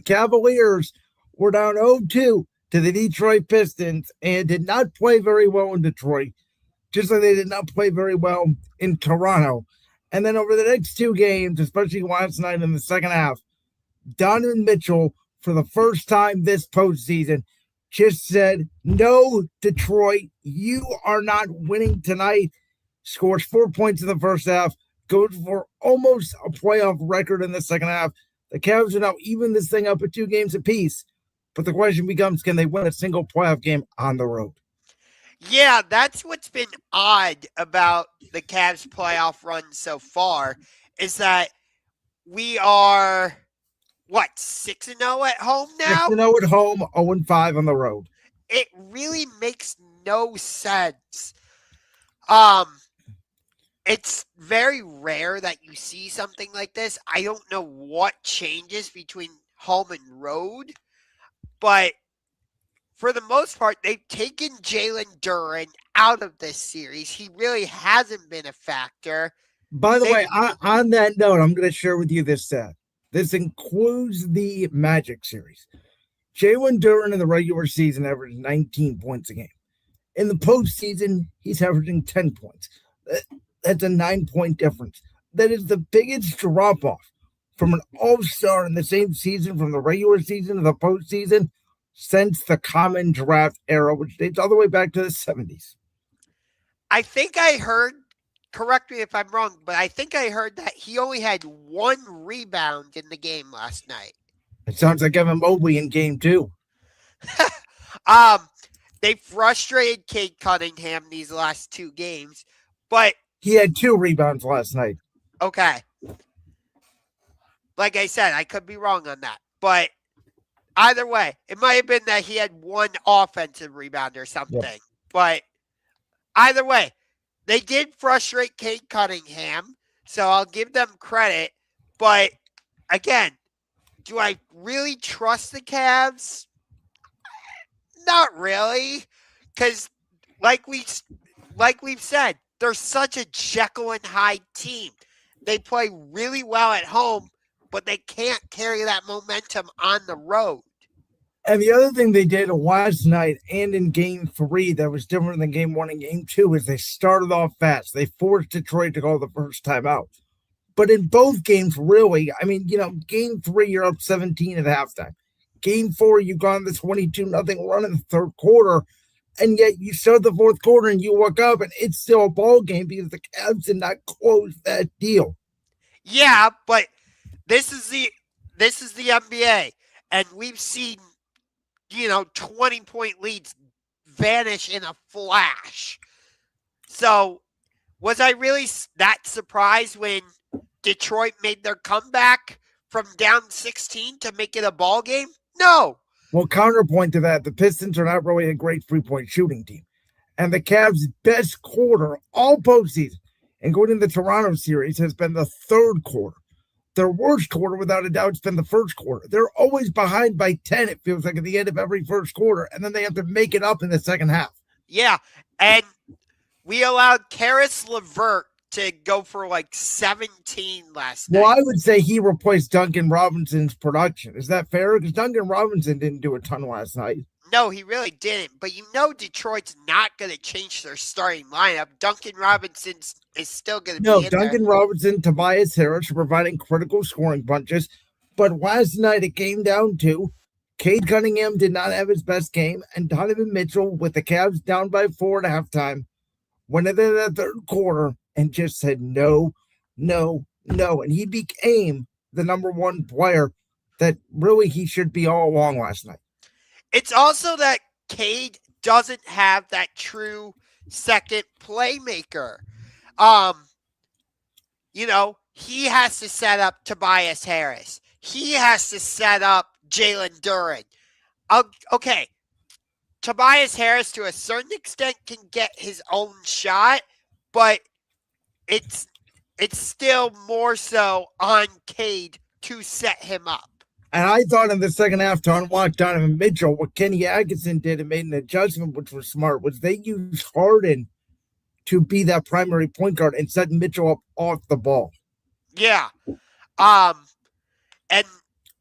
Cavaliers were down 0-2 to the Detroit Pistons and did not play very well in Detroit, just like they did not play very well in Toronto. And then over the next two games, especially last night in the second half, Donovan Mitchell, for the first time this postseason, just said, no, Detroit, you are not winning tonight. Scores 4 points in the first half, goes for almost a playoff record in the second half. The Cavs are now even this thing up at 2 games apiece. But the question becomes, can they win a single playoff game on the road? Yeah, that's what's been odd about the Cavs playoff run so far, is that we are, 6-0 at home now? 6-0 at home, 0-5 on the road. It really makes no sense. It's very rare that you see something like this. I don't know what changes between home and road, but for the most part, they've taken Jalen Duren out of this series. He really hasn't been a factor. By the way, on that note, I'm going to share with you this stat. This includes the Magic series. Jalen Duren in the regular season averaged 19 points a game. In the postseason, he's averaging 10 points. That's a 9-point difference. That is the biggest drop-off from an all-star in the same season from the regular season to the postseason since the common draft era, which dates all the way back to the 70s. I think I heard, correct me if I'm wrong, but I think I heard that he only had 1 rebound in the game last night. It sounds like Evan Mobley in game 2. They frustrated Cade Cunningham these last 2 games, but he had 2 rebounds last night. Okay. Like I said, I could be wrong on that, but either way, it might have been that he had 1 offensive rebound or something. Yep. But either way, they did frustrate Cade Cunningham, so I'll give them credit. But again, do I really trust the Cavs? Not really, because like we've said, they're such a Jekyll and Hyde team. They play really well at home, but they can't carry that momentum on the road. And the other thing they did last night and in game 3 that was different than game 1 and game 2 is they started off fast. They forced Detroit to go the first time out. But in both games, really, I mean, game 3, you're up 17 at halftime. Game 4, you've gone the 22-0 run in the third quarter. And yet you start the fourth quarter and you look up and it's still a ball game because the Cavs did not close that deal. Yeah, but this is the NBA, and we've seen 20-point leads vanish in a flash. So was I really that surprised when Detroit made their comeback from down 16 to make it a ball game? No. Well, counterpoint to that, the Pistons are not really a great three-point shooting team. And the Cavs' best quarter all postseason, including the Toronto series, has been the third quarter. Their worst quarter, without a doubt, has been the first quarter. They're always behind by 10, it feels like, at the end of every first quarter, and then they have to make it up in the second half. Yeah, and we allowed Karis LeVert to go for 17 last night. Well, I would say he replaced Duncan Robinson's production. Is that fair? Because Duncan Robinson didn't do a ton last night. No, he really didn't. But Detroit's not going to change their starting lineup. Duncan Robinson is still going to be in there. No, Duncan Robinson, Tobias Harris are providing critical scoring bunches. But last night it came down to Cade Cunningham did not have his best game, and Donovan Mitchell, with the Cavs down by 4 at halftime, went into the third quarter and just said no, no, no. And he became the number 1 player that really he should be all along last night. It's also that Cade doesn't have that true second playmaker. He has to set up Tobias Harris. He has to set up Jalen Duren. Okay. Tobias Harris, to a certain extent, can get his own shot, but it's still more so on Cade to set him up. And I thought in the second half to unlock Donovan Mitchell, what Kenny Atkinson did and made an adjustment, which was smart, was they used Harden to be that primary point guard and set Mitchell up off the ball. Yeah. And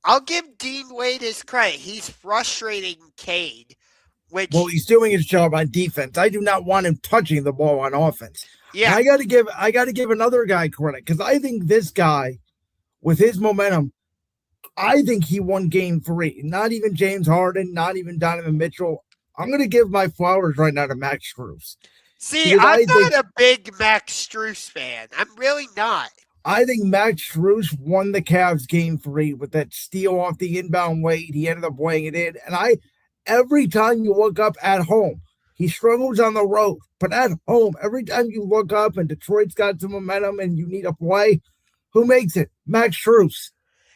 I'll give Dean Wade his credit. He's frustrating Cade, which Well, he's doing his job on defense. I do not want him touching the ball on offense. yeah. And I got to give another guy credit because I think this guy, with his momentum, I think he won Game 3. Not even James Harden, not even Donovan Mitchell. I'm going to give my flowers right now to Max Strus. See, I'm not a big Max Strus fan. I'm really not. I think Max Strus won the Cavs Game 3 with that steal off the inbound Wade. He ended up weighing it in. And every time you look up at home, he struggles on the road. But at home, every time you look up and Detroit's got some momentum and you need a play, who makes it? Max Strus.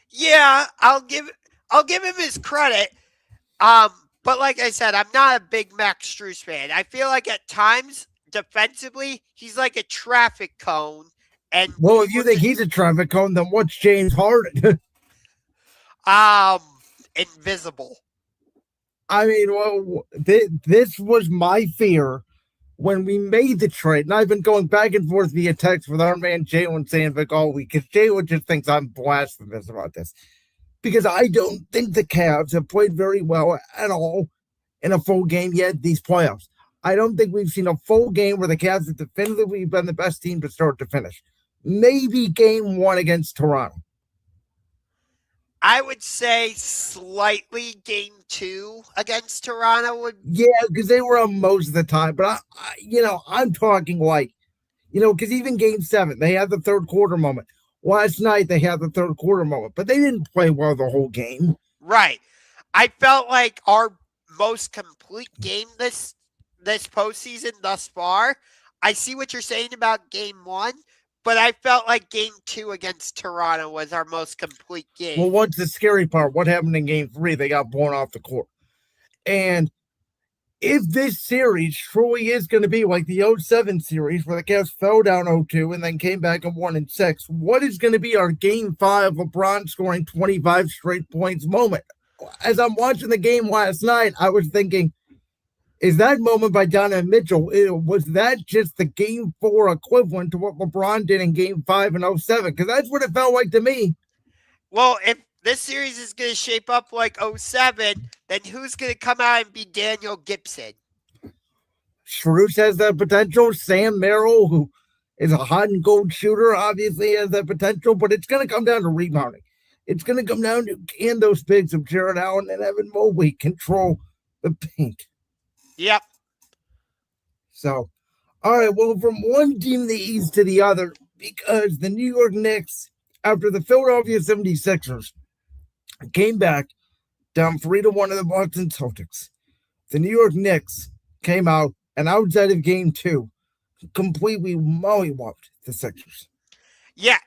Yeah, I'll give him his credit. But like I said, I'm not a big Max Strus fan. I feel like at times defensively, he's like a traffic cone. And well, if you think he's a traffic cone, then what's James Harden? Invisible. I mean, well, this was my fear when we made the trade, and I've been going back and forth via text with our man Jalen Sandvik all week because Jalen just thinks I'm blasphemous about this. Because I don't think the Cavs have played very well at all in a full game yet these playoffs. I don't think we've seen a full game where the Cavs have definitively been the best team to start to finish. Maybe Game 1 against Toronto. I would say slightly Game 2 against Toronto would. Yeah, because they were on most of the time. But, I'm talking like, because even Game 7, they had the third quarter moment. Last night, they had the third quarter moment. But they didn't play well the whole game. Right. I felt like our most complete game this postseason thus far. I see what you're saying about Game 1. But I felt like Game 2 against Toronto was our most complete game. Well, what's the scary part? What happened in Game 3? They got blown off the court. And if this series truly is going to be like the 07 series where the Cavs fell down 0-2 and then came back and won in 6, what is going to be our Game 5 LeBron scoring 25 straight points moment? As I'm watching the game last night, I was thinking, is that moment by Donovan Mitchell, was that just the Game 4 equivalent to what LeBron did in Game 5 in 07? Because that's what it felt like to me. Well, if this series is going to shape up like 07, then who's going to come out and be Daniel Gibson? Strus has that potential. Sam Merrill, who is a hot and cold shooter, obviously has that potential, but it's going to come down to rebounding. It's going to come down to can those bigs of Jared Allen and Evan Mobley control the paint. Yep. So, all right, well, from one team in the East to the other, because the New York Knicks, after the Philadelphia 76ers came back down 3-1 to the Boston Celtics, the New York Knicks came out and outside of Game 2, completely mollywopped the Sixers. Yeah.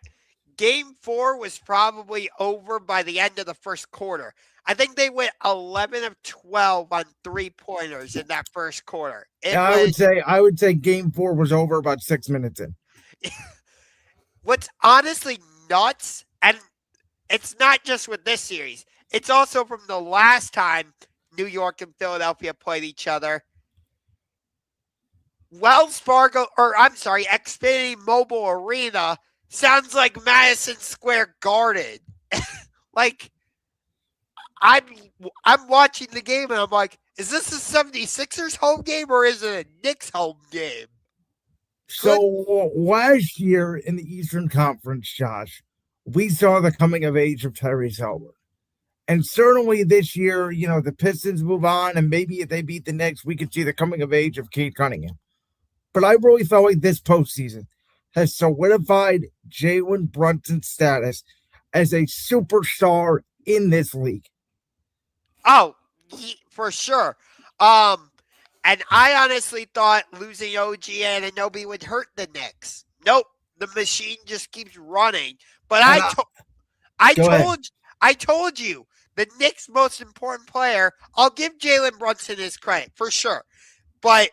Game 4 was probably over by the end of the first quarter. I think they went 11 of 12 on 3-pointers in that first quarter. I would say Game 4 was over about 6 minutes in. What's honestly nuts, and it's not just with this series, it's also from the last time New York and Philadelphia played each other. Xfinity Mobile Arena sounds like Madison Square Garden. Like, I'm watching the game and I'm like, is this a 76ers home game or is it a Knicks home game? So last year in the Eastern Conference, Josh, we saw the coming of age of Tyrese Haliburton. And certainly this year, the Pistons move on and maybe if they beat the Knicks, we could see the coming of age of Cade Cunningham. But I really felt like this postseason has solidified Jalen Brunson's status as a superstar in this league. Oh, for sure. And I honestly thought losing OG Anunoby would hurt the Knicks. Nope, the machine just keeps running. But I told you the Knicks' most important player. I'll give Jalen Brunson his credit for sure. But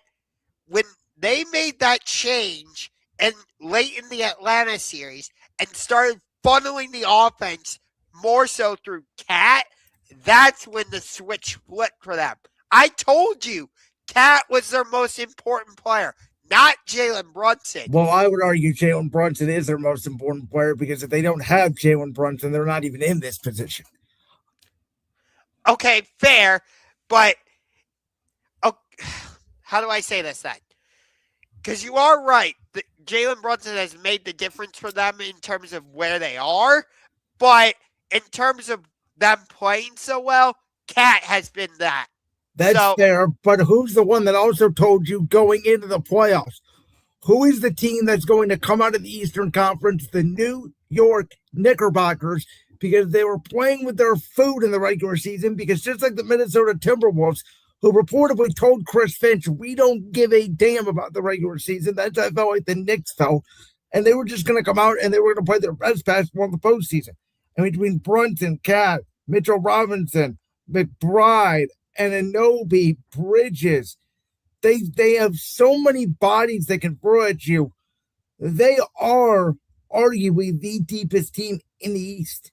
when they made that change and late in the Atlanta series and started funneling the offense more so through Cat, that's when the switch flipped for them. I told you, Cat was their most important player, not Jalen Brunson. Well, I would argue Jalen Brunson is their most important player because if they don't have Jalen Brunson, they're not even in this position. Okay, fair, but oh, how do I say this then? Because you are right. Jalen Brunson has made the difference for them in terms of where they are, but in terms of them playing so well, Cat has been that. That's So, fair, but who's the one that also told you going into the playoffs? Who is the team that's going to come out of the Eastern Conference? The New York Knickerbockers, because they were playing with their food in the regular season, because just like the Minnesota Timberwolves, who reportedly told Chris Finch, we don't give a damn about the regular season. That's how I felt like the Knicks felt. And they were just going to come out and they were going to play their best basketball in the postseason. And between Brunson, Cat, Mitchell Robinson, McBride, and Anobi, Bridges, they have so many bodies that can throw at you. They are arguably the deepest team in the East.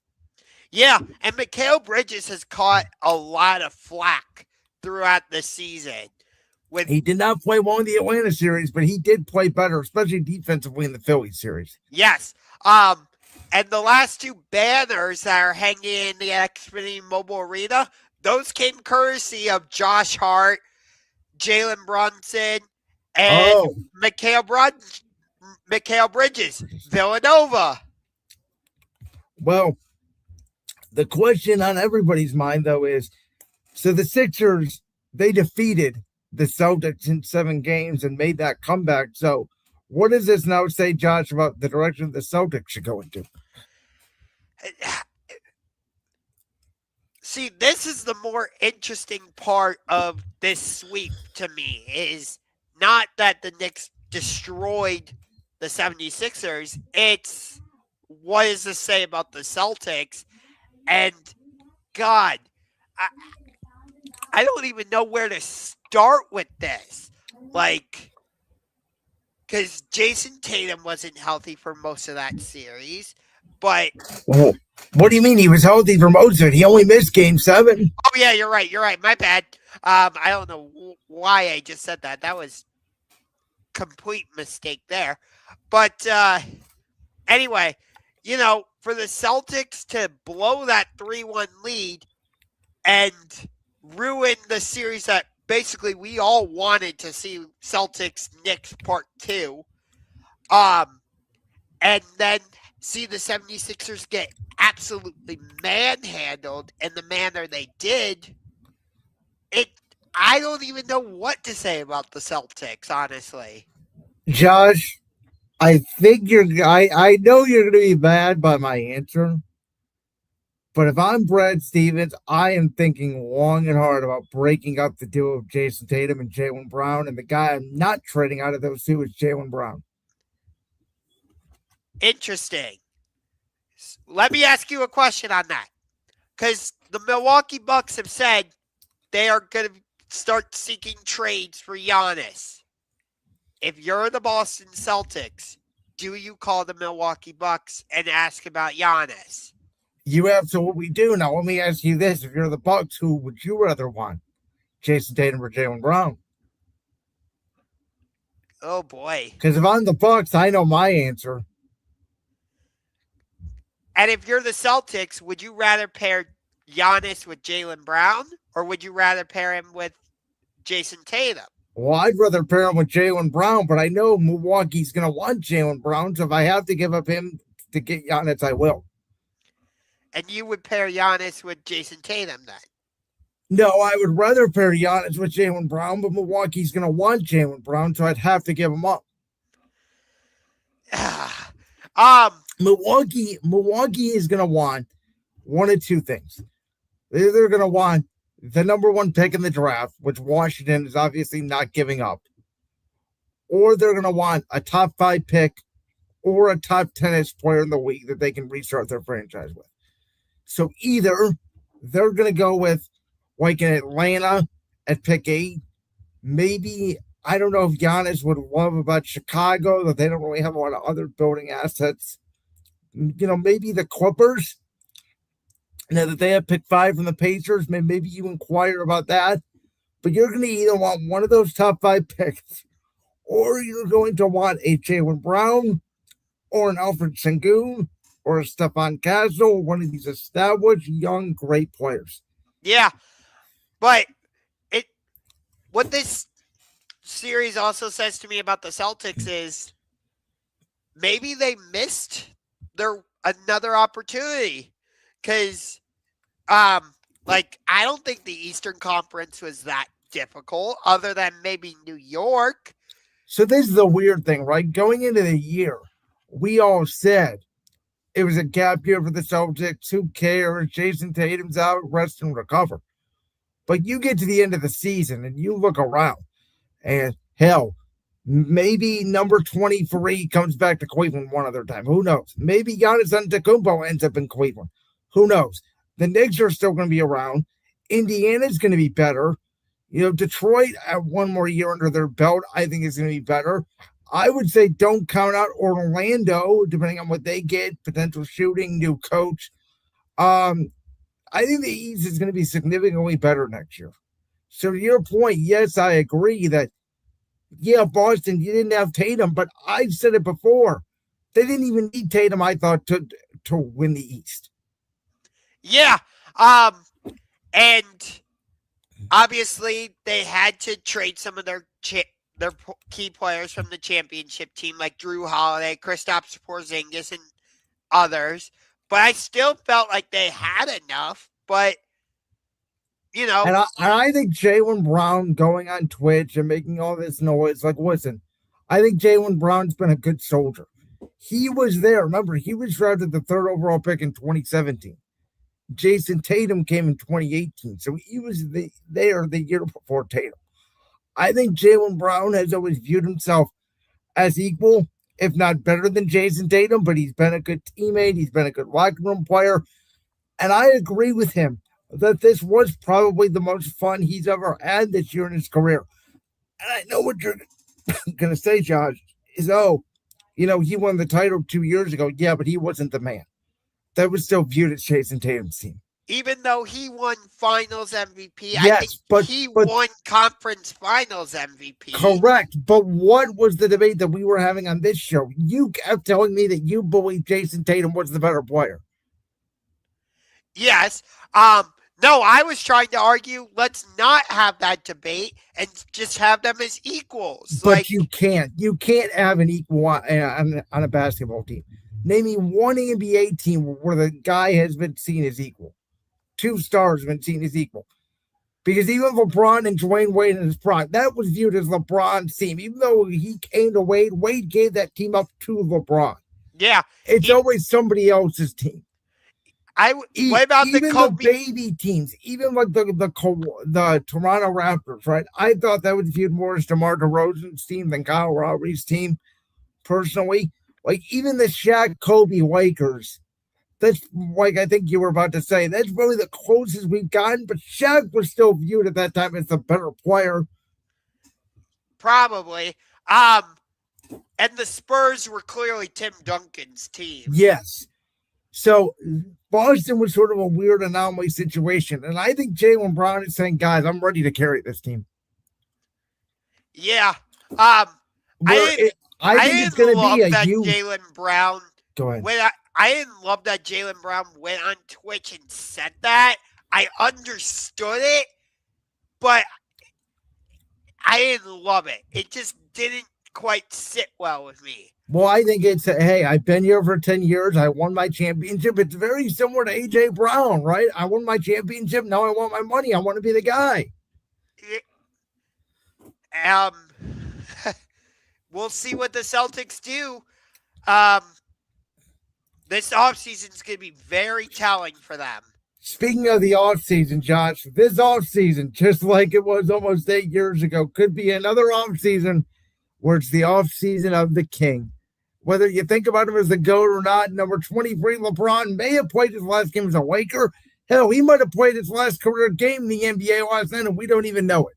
yeah, and Mikal Bridges has caught a lot of flack throughout the season. He did not play well in the Atlanta series, but he did play better, especially defensively in the Philly series. Yes. And the last two banners that are hanging in the Xfinity Mobile Arena, those came courtesy of Josh Hart, Jalen Brunson, and Mikal Bridges, Villanova. Well, the question on everybody's mind, though, is so the Sixers, they defeated the Celtics in 7 games and made that comeback. So what does this now say, Josh, about the direction the Celtics should go into? See, this is the more interesting part of this sweep to me, is not that the Knicks destroyed the 76ers. It's what does this say about the Celtics? And God, I don't even know where to start with this. Like, because Jason Tatum wasn't healthy for most of that series, but what do you mean he was healthy for most of it? He only missed Game 7. Oh yeah, you're right. You're right. My bad. I don't know why I just said that. That was complete mistake there. But anyway, for the Celtics to blow that 3-1 lead and ruin the series that basically we all wanted to see, Celtics Knicks Part 2, and then see the 76ers get absolutely manhandled in the manner they did, I don't even know what to say about the Celtics, honestly. Josh, I think I know you're going to be mad by my answer, but if I'm Brad Stevens, I am thinking long and hard about breaking up the duo of Jason Tatum and Jaylen Brown, and the guy I'm not trading out of those two is Jaylen Brown. Interesting. Let me ask you a question on that, because the Milwaukee Bucks have said they are going to start seeking trades for Giannis. If you're the Boston Celtics, do you call the Milwaukee Bucks and ask about Giannis? You absolutely do. Now, let me ask you this. If you're the Bucks, who would you rather want? Jason Tatum or Jaylen Brown? Oh, boy. Because if I'm the Bucks, I know my answer. And if you're the Celtics, would you rather pair Giannis with Jaylen Brown, or would you rather pair him with Jason Tatum? Well, I'd rather pair him with Jaylen Brown, but I know Milwaukee's going to want Jaylen Brown, so if I have to give up him to get Giannis, I will. And you would pair Giannis with Jason Tatum then? No, I would rather pair Giannis with Jaylen Brown, but Milwaukee's going to want Jaylen Brown, so I'd have to give him up. Milwaukee is going to want one of two things. They're going to want the number 1 pick in the draft, which Washington is obviously not giving up, or they're going to want a top 5 pick or a top 10ish player in the league that they can restart their franchise with. So either they're going to go with like in Atlanta at pick 8. Maybe, I don't know if Giannis would love about Chicago, that they don't really have a lot of other building assets. Maybe the Clippers, now that they have pick 5 from the Pacers, maybe you inquire about that. But you're going to either want one of those top 5 picks, or you're going to want a Jaylen Brown, or an Alfred Sengun, or a Stephon Castle, one of these established, young, great players. Yeah, but what this series also says to me about the Celtics is maybe they missed their another opportunity because I don't think the Eastern Conference was that difficult, other than maybe New York. So this is the weird thing, right? Going into the year, we all said it was a gap year for the Celtics. Who cares? Jason Tatum's out, rest and recover. But you get to the end of the season and you look around, and hell, maybe number 23 comes back to Cleveland one other time. Who knows? Maybe Giannis Antetokounmpo ends up in Cleveland. Who knows? The Knicks are still going to be around. Indiana's going to be better. Detroit at one more year under their belt, I think is going to be better. I would say don't count out Orlando, depending on what they get, potential shooting, new coach. I think the East is going to be significantly better next year. So to your point, yes, I agree that, Boston, you didn't have Tatum, but I've said it before. They didn't even need Tatum, I thought, to win the East. Yeah. And obviously they had to trade some of their key players from the championship team, like Drew Holiday, Kristaps Porzingis, and others. But I still felt like they had enough. But, And I think Jaylen Brown going on Twitch and making all this noise, listen, I think Jaylen Brown's been a good soldier. He was there. Remember, he was drafted the 3rd overall pick in 2017. Jason Tatum came in 2018. So he was there the year before Tatum. I think Jaylen Brown has always viewed himself as equal, if not better than Jason Tatum, but he's been a good teammate. He's been a good locker room player. And I agree with him that this was probably the most fun he's ever had this year in his career. And I know what you're going to say, Josh, is, he won the title 2 years ago. Yeah, but he wasn't the man. That was still viewed as Jason Tatum's team. Even though he won Finals MVP, yes, I think he won Conference Finals MVP. Correct. But what was the debate that we were having on this show? You kept telling me that you believe Jason Tatum was the better player. Yes. No, I was trying to argue, let's not have that debate and just have them as equals. But you can't. You can't have an equal on a basketball team. Name me one NBA team where the guy has been seen as equal. 2 stars have been seen as equal. Because even LeBron and Dwayne Wade in his prime, that was viewed as LeBron's team. Even though he came to Wade, Wade gave that team up to LeBron. Yeah. It's always somebody else's team. What about even the Kobe? The baby teams, even like the Toronto Raptors, right? I thought that was viewed more as DeMar DeRozan's team than Kyle Lowry's team, personally. Like, even the Shaq Kobe Lakers, that's like I think you were about to say, that's really the closest we've gotten, but Shaq was still viewed at that time as the better player. Probably. And the Spurs were clearly Tim Duncan's team. Yes. So Boston was sort of a weird anomaly situation. And I think Jaylen Brown is saying, guys, I'm ready to carry this team. Yeah. I think it's going to be a huge... Jaylen Brown. Go ahead. I didn't love that Jaylen Brown went on Twitch and said that. I understood it, but I didn't love it. It just didn't quite sit well with me. Well, I think it's, hey, I've been here for 10 years. I won my championship. It's very similar to A.J. Brown, right? I won my championship. Now I want my money. I want to be the guy. We'll see what the Celtics do. This offseason is going to be very telling for them. Speaking of the offseason, Josh, this offseason, just like it was almost 8 years ago, could be another offseason where it's the offseason of the king. Whether you think about him as the GOAT or not, number 23, LeBron may have played his last game as a Laker. Hell, he might have played his last career game in the NBA last night, and we don't even know it.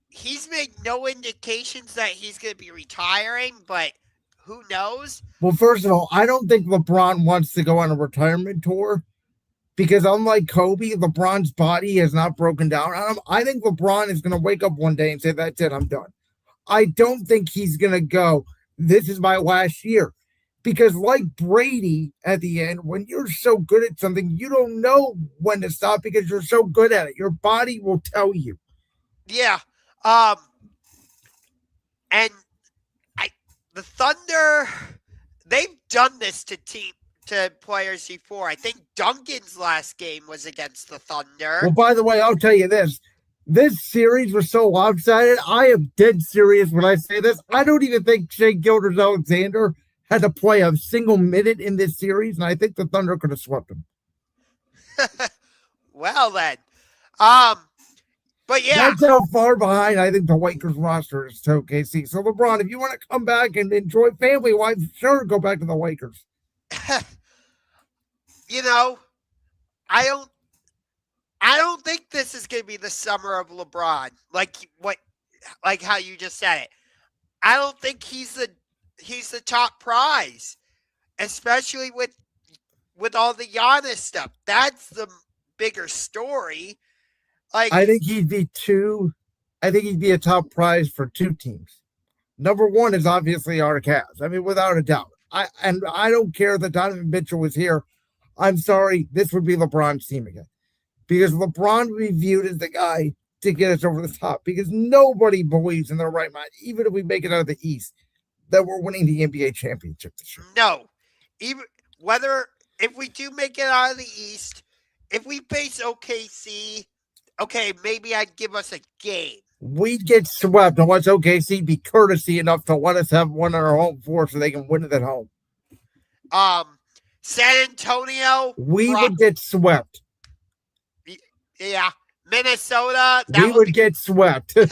He's made no indications that he's going to be retiring, but who knows? Well, first of all, I don't think LeBron wants to go on a retirement tour because unlike Kobe, LeBron's body has not broken down on him. I think LeBron is going to wake up one day and say, that's it, I'm done. I don't think he's going to go, this is my last year. Because like Brady at the end, when you're so good at something, you don't know when to stop because you're so good at it. Your body will tell you. Yeah. And the Thunder, they've done this to players before. I think Duncan's last game was against the Thunder. Well, by the way, I'll tell you this. This series was so lopsided. I am dead serious when I say this. I don't even think Gilgious-Alexander had to play a single minute in this series, and I think the Thunder could have swept him. Well, then. But yeah. That's how far behind I think the Lakers roster is to OKC. So, LeBron, if you want to come back and enjoy family life, sure, go back to the Lakers. I don't think this is going to be the summer of LeBron. Like how you just said it. I don't think he's the top prize, especially with all the Giannis stuff. That's the bigger story. I think he'd be a top prize for two teams. Number one is obviously our Cavs. I mean, without a doubt. I don't care that Donovan Mitchell was here. I'm sorry, this would be LeBron's team again. Because LeBron would be viewed as the guy to get us over the top. Because nobody believes in their right mind, even if we make it out of the East, that we're winning the NBA championship this year. No. If we do make it out of the East, if we face OKC, okay, maybe I'd give us a game. We'd get swept unless OKC be courtesy enough to let us have one on our home floor so they can win it at home. San Antonio. We would get swept. Yeah. Minnesota. We would get swept. I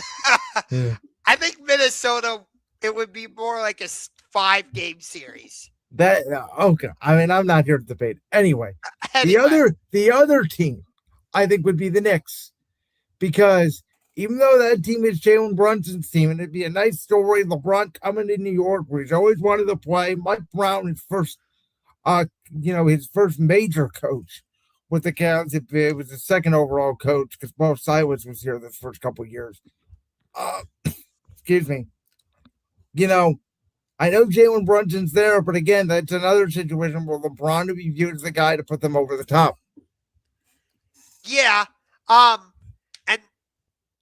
think Minnesota, it would be more like a 5-game series. Okay. I mean, I'm not here to debate. Anyway. The other team, I think, would be the Knicks. Because even though that team is Jalen Brunson's team, and it'd be a nice story, LeBron coming to New York where he's always wanted to play, Mike Brown, his first major coach with the Cavs. It was the second overall coach because Bo Silas was here this first couple of years. Excuse me. I know Jalen Brunson's there, but again, that's another situation where LeBron would be viewed as the guy to put them over the top. Yeah. And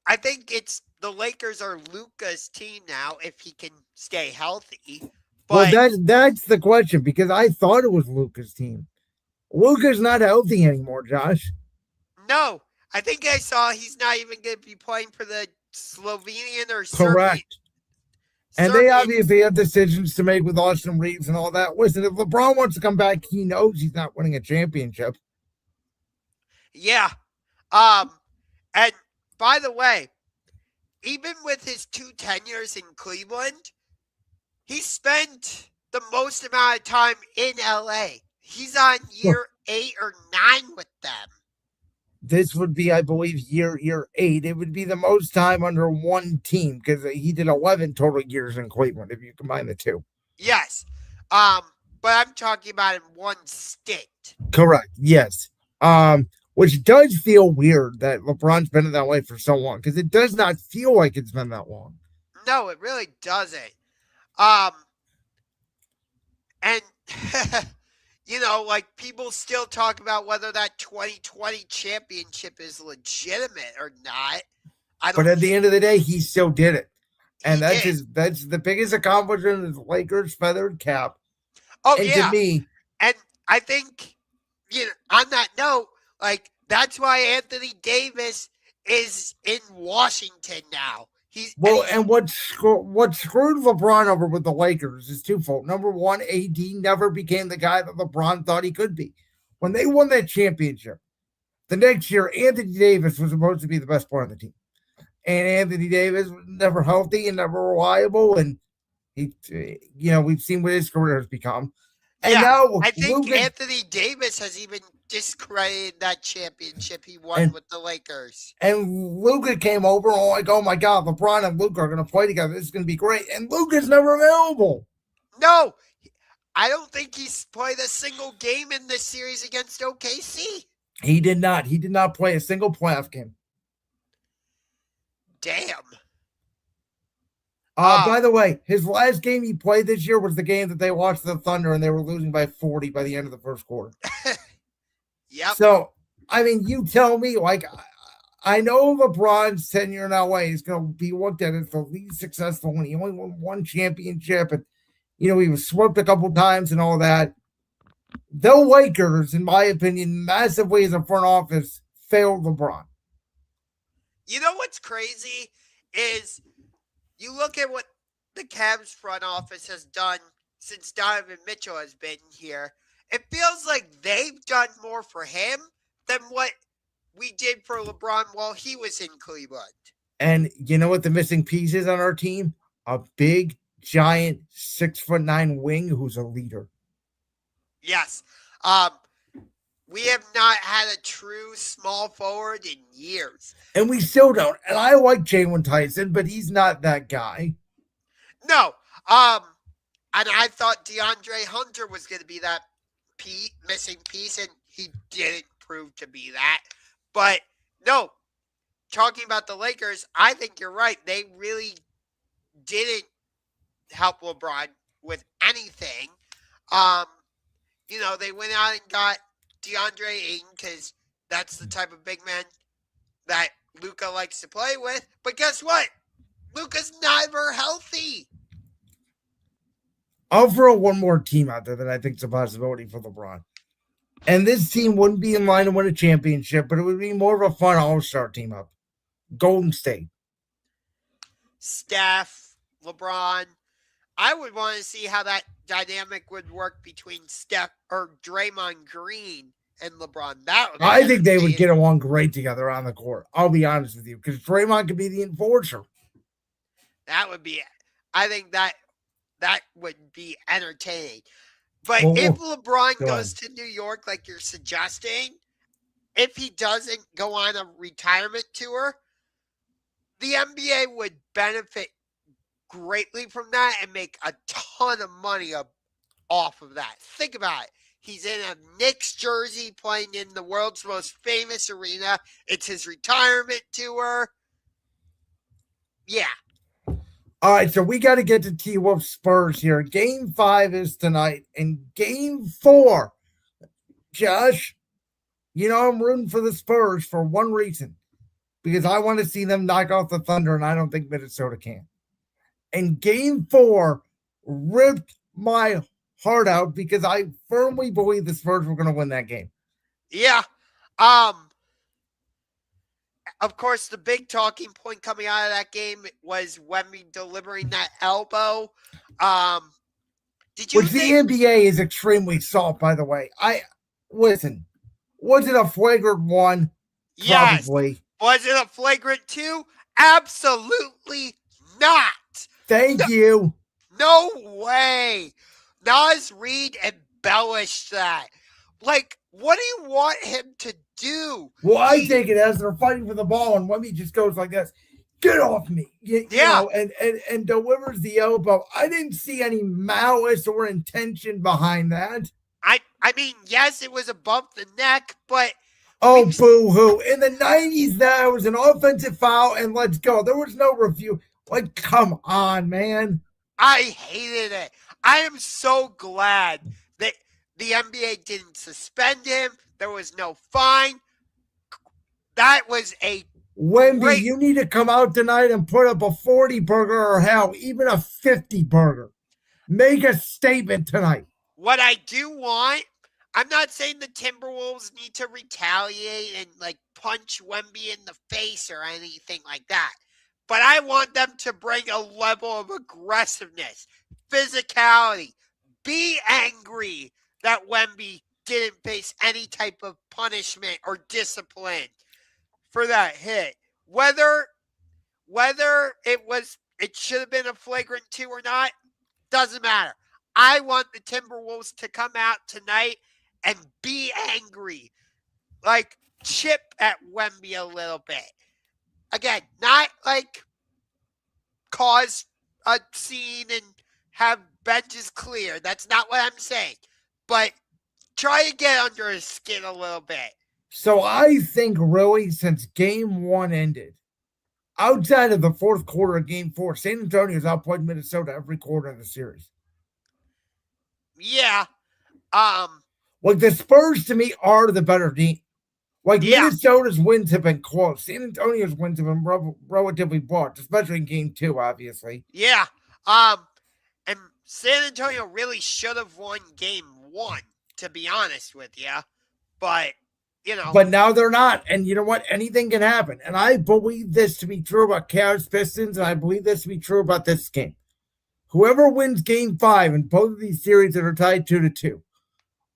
I think it's the Lakers are Luka's team now if he can stay healthy. But that's the question because I thought it was Luka's team. Luka's not healthy anymore, Josh. No, I think I saw he's not even going to be playing for the Slovenian or correct. And they obviously have decisions to make with Austin Reeves and all that. Listen, if LeBron wants to come back, he knows he's not winning a championship. Yeah. And by the way, even with his 2 tenures in Cleveland, he spent the most amount of time in LA. He's on year 8 or 9 with them. This would be, I believe, year 8. It would be the most time under one team because he did 11 total years in Cleveland if you combine the two. Yes. But I'm talking about in one state. Correct. Yes. Which does feel weird that LeBron's been in LA for so long because it does not feel like it's been that long. No, it really doesn't. And like people still talk about whether that 2020 championship is legitimate or not. But at the end of the day, he still did it. And that's the biggest accomplishment of the Lakers' feathered cap. Oh, and yeah. To me. And I think, on that note, that's why Anthony Davis is in Washington now. And what screwed LeBron over with the Lakers is twofold. Number one, AD never became the guy that LeBron thought he could be. When they won that championship, the next year, Anthony Davis was supposed to be the best player on the team. And Anthony Davis was never healthy and never reliable. And we've seen what his career has become. And now I think Anthony Davis has even discredited that championship he won with the Lakers. And Luka came over and oh my God, LeBron and Luka are going to play together. This is going to be great. And Luka's never available. No, I don't think he's played a single game in this series against OKC. He did not. He did not play a single playoff game. Damn. By the way, his last game he played this year was the game that they watched the Thunder and they were losing by 40 by the end of the first quarter. Yep. So, I mean, you tell me, like, I know LeBron's tenure in LA is going to be looked at as the least successful one. He only won one championship, and he was swept a couple times and all that. The Lakers, in my opinion, massively as a front office, failed LeBron. You know what's crazy is you look at what the Cavs front office has done since Donovan Mitchell has been here. It feels like they've done more for him than what we did for LeBron while he was in Cleveland. And you know what the missing piece is on our team? A big, giant, 6'9" wing who's a leader. Yes. We have not had a true small forward in years. And we still don't. And I like Jalen Tyson, but he's not that guy. No. And I thought DeAndre Hunter was going to be that missing piece, and he didn't prove to be that. But, no. Talking about the Lakers, I think you're right. They really didn't help LeBron with anything. They went out and got DeAndre Ayton because that's the type of big man that Luka likes to play with. But guess what? Luka's never healthy. I'll throw one more team out there that I think is a possibility for LeBron. And this team wouldn't be in line to win a championship, but it would be more of a fun all-star team up. Golden State. Steph, LeBron. I would want to see how that dynamic would work between Steph or Draymond Green and LeBron. I think they would get along great together on the court. I'll be honest with you, because Draymond could be the enforcer. That would be. I think that would be entertaining. But if LeBron goes to New York, like you're suggesting, if he doesn't go on a retirement tour, the NBA would benefit greatly from that and make a ton of money off of that. Think about it. He's in a Knicks jersey playing in the world's most famous arena. It's his retirement tour. Yeah. All right, so we got to get to T-Wolf Spurs here. Game 5 is tonight. And Game 4, Josh, I'm rooting for the Spurs for one reason. Because I want to see them knock off the Thunder, and I don't think Minnesota can. And Game 4 ripped my heart out because I firmly believe the Spurs were going to win that game. Yeah. Of course, the big talking point coming out of that game was Wemby delivering that elbow. Which the NBA is extremely soft, by the way. Listen, was it a flagrant 1? Yes. Probably. Was it a flagrant 2? Absolutely not. Thank you. No way. Naz Reid embellished that. Like, what do you want him to do? Well, I take it as they're fighting for the ball, and Wemby just goes like this, get off me. And delivers the elbow. I didn't see any malice or intention behind that. I mean, yes, it was above the neck, but... Oh, boo-hoo. In the 90s, that was an offensive foul, and let's go. There was no review. Like, come on, man. I hated it. I am so glad that the NBA didn't suspend him. There was no fine. That was a Wemby, you need to come out tonight and put up a 40 burger or hell, even a 50 burger. Make a statement tonight. What I do want, I'm not saying the Timberwolves need to retaliate and like punch Wemby in the face or anything like that. But I want them to bring a level of aggressiveness, physicality, be angry that Wemby didn't face any type of punishment or discipline for that hit. Whether it should have been a flagrant 2 or not, doesn't matter. I want the Timberwolves to come out tonight and be angry. Like, chip at Wemby a little bit. Again, not like cause a scene and have benches clear. That's not what I'm saying. But try to get under his skin a little bit. So I think really since game 1 ended, outside of the fourth quarter of Game 4, San Antonio's outplayed Minnesota every quarter of the series. Yeah. Like the Spurs to me are the better team. Like Minnesota's wins have been close. San Antonio's wins have been relatively blunt, especially in Game 2, obviously. Yeah. And San Antonio really should have won Game 1, to be honest with you. But, But now they're not. And you know what? Anything can happen. And I believe this to be true about Cavs Pistons, and I believe this to be true about this game. Whoever wins Game 5 in both of these series that are tied 2-2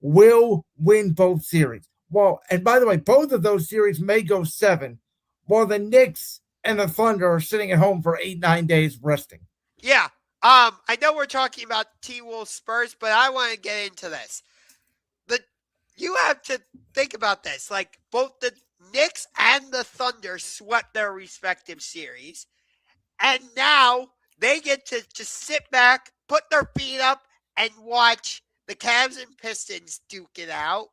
will win both series. Well, and by the way, both of those series may go 7, while the Knicks and the Thunder are sitting at home for 8-9 days resting. Yeah. I know we're talking about T-Wolves Spurs, but I want to get into this. You have to think about this. Like, both the Knicks and the Thunder swept their respective series, and now they get to just sit back, put their feet up, and watch the Cavs and Pistons duke it out.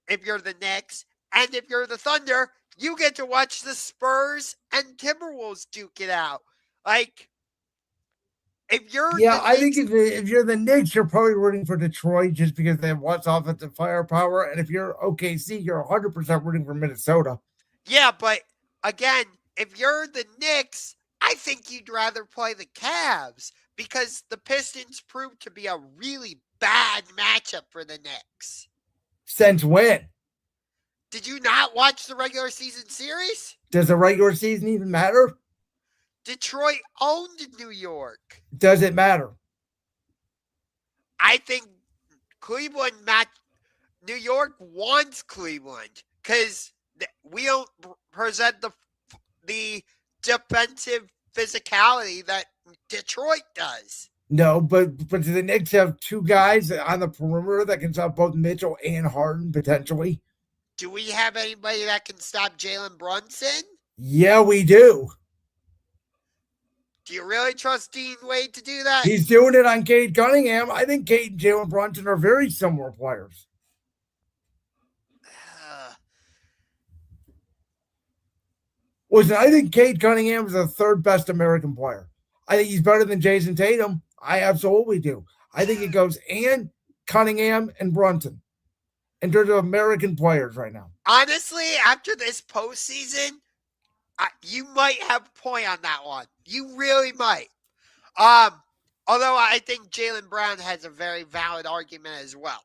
If you're the Knicks, and if you're the Thunder, you get to watch the Spurs and Timberwolves duke it out. Like, if you're I think if you're the Knicks, you're probably rooting for Detroit just because they have lots of offensive firepower. And if you're OKC, you're 100% rooting for Minnesota. Yeah, but again, if you're the Knicks, I think you'd rather play the Cavs because the Pistons proved to be a really bad matchup for the Knicks. Since when? Did you not watch the regular season series? Does the regular season even matter? Detroit owned New York. Does it matter? I think New York wants Cleveland because we don't present the defensive physicality that Detroit does. No, but do the Knicks have two guys on the perimeter that can stop both Mitchell and Harden potentially? Do we have anybody that can stop Jalen Brunson? Yeah, we do. Do you really trust Dean Wade to do that? He's doing it on Cade Cunningham. I think Cade and Jalen Brunson are very similar players. Listen, I think Cade Cunningham is the third best American player. I think he's better than Jason Tatum. I absolutely do. I think it goes and Cunningham and Brunson in terms of American players right now. Honestly, after this postseason, you might have a point on that one. You really might. Although I think Jaylen Brown has a very valid argument as well.